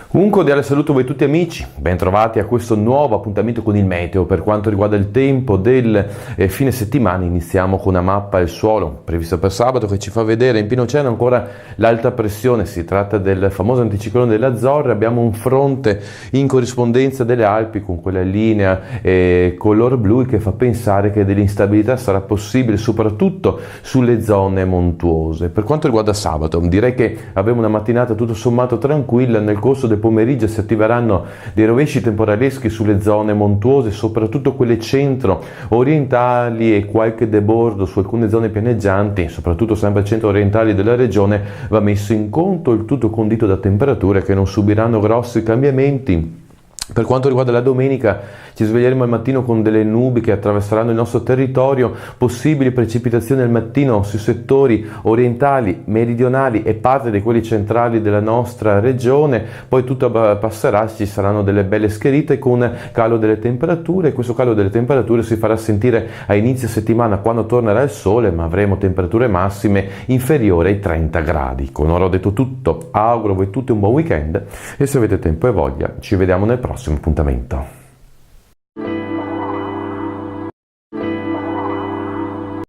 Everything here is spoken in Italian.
Un cordiale saluto a voi tutti amici, bentrovati a questo nuovo appuntamento con il meteo. Per quanto riguarda il tempo del fine settimana iniziamo con una mappa del suolo prevista per sabato che ci fa vedere in pieno oceano ancora l'alta pressione. Si tratta del famoso anticiclone delle Azzorre. Abbiamo un fronte in corrispondenza delle Alpi con quella linea color blu che fa pensare che dell'instabilità sarà possibile soprattutto sulle zone montuose. Per quanto riguarda sabato direi che avremo una mattinata tutto sommato tranquilla. Nel corso del pomeriggio si attiveranno dei rovesci temporaleschi sulle zone montuose, soprattutto quelle centro-orientali, e qualche debordo su alcune zone pianeggianti, soprattutto sempre centro-orientali della regione. Va messo in conto il tutto condito da temperature che non subiranno grossi cambiamenti. Per quanto riguarda la domenica ci sveglieremo al mattino con delle nubi che attraverseranno il nostro territorio, possibili precipitazioni al mattino sui settori orientali, meridionali e parte di quelli centrali della nostra regione. Poi tutto passerà, ci saranno delle belle schiarite con calo delle temperature, e questo calo delle temperature si farà sentire a inizio settimana quando tornerà il sole, ma avremo temperature massime inferiori ai 30 gradi. Con ora ho detto tutto, auguro a voi tutti un buon weekend e se avete tempo e voglia ci vediamo nel prossimo appuntamento.